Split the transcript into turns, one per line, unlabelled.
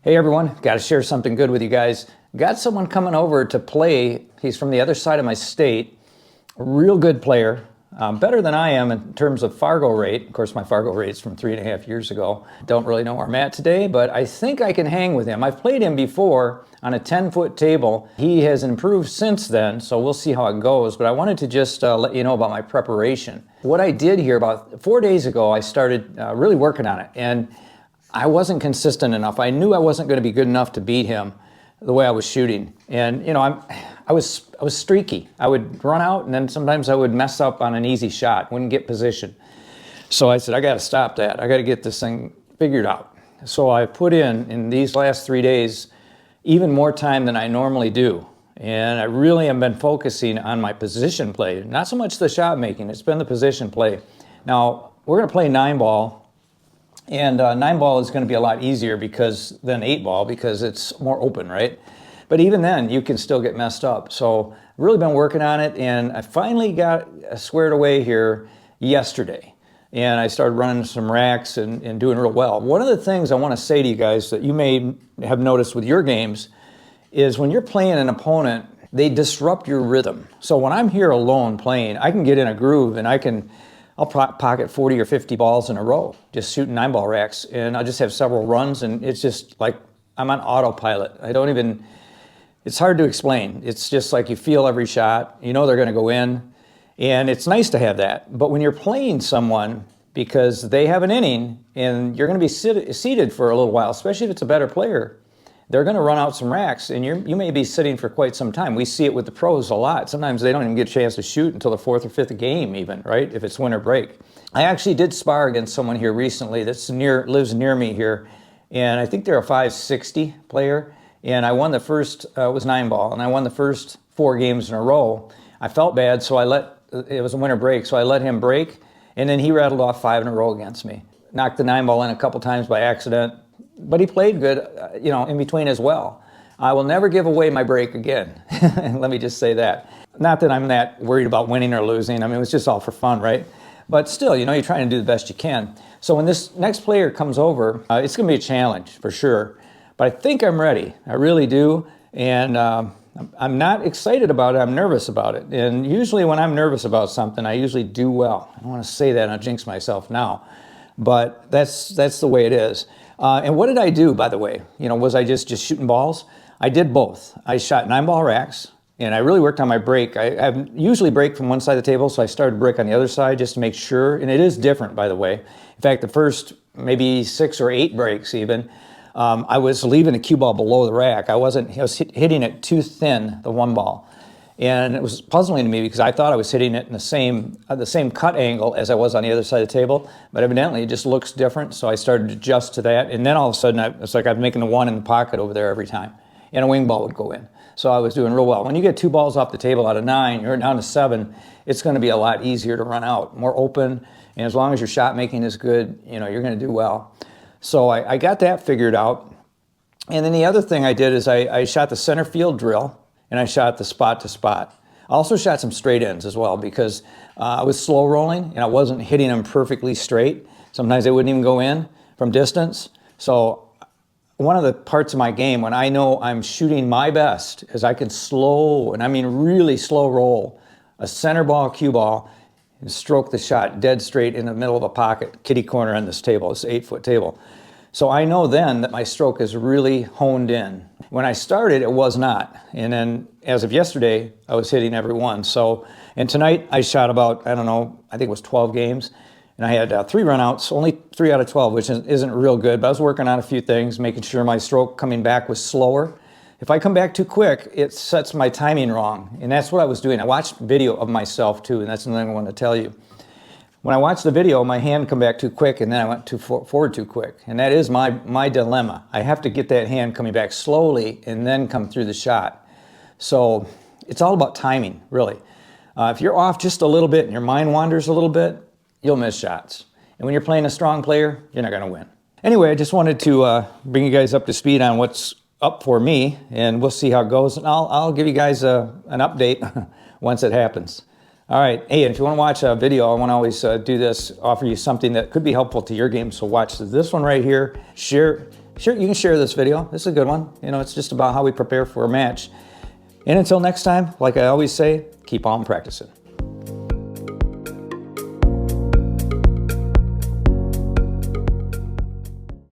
Hey everyone, got to share something good with you guys. Got someone coming over to play. He's from the other side of my state. A real good player, better than I am in terms of Fargo rate. Of course, my Fargo rate's from 3.5 years ago. Don't really know where I'm at today, but I think I can hang with him. I've played him before on a 10-foot table. He has improved since then, so we'll see how it goes. But I wanted to just let you know about my preparation. What I did here about 4 days ago, I started really working on it, and I wasn't consistent enough. I knew I wasn't going to be good enough to beat him the way I was shooting. And, you know, I was streaky. I would run out, and then sometimes I would mess up on an easy shot, wouldn't get position. So I said, I got to stop that. I got to get this thing figured out. So I put in these last 3 days, even more time than I normally do. And I really have been focusing on my position play. Not so much the shot making, it's been the position play. Now, we're going to play 9-ball. And 9-ball is going to be a lot easier than 8-ball because it's more open, right? But even then, you can still get messed up. So I've really been working on it, and I finally got squared away here yesterday. And I started running some racks and doing real well. One of the things I want to say to you guys that you may have noticed with your games is when you're playing an opponent, they disrupt your rhythm. So when I'm here alone playing, I can get in a groove and I'll pocket 40 or 50 balls in a row, just shooting 9-ball racks, and I'll just have several runs, and it's just like I'm on autopilot. It's hard to explain. It's just like you feel every shot, you know they're going to go in, and it's nice to have that. But when you're playing someone, because they have an inning, and you're going to be seated for a little while, especially if it's a better player, they're going to run out some racks, and you may be sitting for quite some time. We see it with the pros a lot. Sometimes they don't even get a chance to shoot until the 4th or 5th game even, right, if it's winter break. I actually did spar against someone here recently that lives near me here, and I think they're a 560 player, and I won the first, it was 9-ball, and I won the first 4 games in a row. I felt bad, so it was a winter break, so I let him break, and then he rattled off 5 in a row against me. Knocked the 9-ball in a couple times by accident, but he played good, you know, in between as well. I will never give away my break again. Let me just say that. Not that I'm that worried about winning or losing. I mean, it was just all for fun, right? But still, you know, you're trying to do the best you can. So when this next player comes over, it's going to be a challenge for sure. But I think I'm ready. I really do. And I'm not excited about it. I'm nervous about it. And usually when I'm nervous about something, I usually do well. I don't want to say that and I'll jinx myself now. But that's the way it is. And what did I do, by the way? You know, was I just shooting balls? I did both. I shot 9-ball racks, and I really worked on my break. I usually break from one side of the table, so I started to break on the other side just to make sure. And it is different, by the way. In fact, the first maybe 6 or 8 breaks even, I was leaving the cue ball below the rack. I was hitting it too thin, the 1-ball. And it was puzzling to me because I thought I was hitting it in the same cut angle as I was on the other side of the table, but evidently it just looks different, so I started to adjust to that, and then all of a sudden it's like I'm making a 1 in the pocket over there every time, and a wing ball would go in. So I was doing real well. When you get 2 balls off the table out of 9, you're down to 7, it's going to be a lot easier to run out, more open, and as long as your shot making is good, you know, you're going to do well. So I got that figured out, and then the other thing I did is I shot the center field drill, and I shot the spot to spot. I also shot some straight ends as well because I was slow rolling and I wasn't hitting them perfectly straight. Sometimes they wouldn't even go in from distance. So one of the parts of my game when I know I'm shooting my best is I can slow, and I mean really slow roll, a center ball, cue ball, and stroke the shot dead straight in the middle of a pocket, kitty corner on this table, this 8-foot table. So I know then that my stroke is really honed in. When I started, it was not. And then as of yesterday, I was hitting every one. So, and tonight I shot about, I don't know, I think it was 12 games. And I had 3 runouts, only 3 out of 12, which isn't real good. But I was working on a few things, making sure my stroke coming back was slower. If I come back too quick, it sets my timing wrong. And that's what I was doing. I watched video of myself too, and that's another thing I want to tell you. When I watched the video, my hand come back too quick, and then I went forward too quick. And that is my dilemma. I have to get that hand coming back slowly and then come through the shot. So it's all about timing, really. If you're off just a little bit and your mind wanders a little bit, you'll miss shots. And when you're playing a strong player, you're not going to win. Anyway, I just wanted to bring you guys up to speed on what's up for me, and we'll see how it goes. And I'll give you guys an update once it happens. All right. Hey, and if you want to watch a video, I want to always do this, offer you something that could be helpful to your game. So watch this one right here. Share Sure, you can share this video. This is a good one. You know, it's just about how we prepare for a match. And until next time, like I always say, keep on practicing.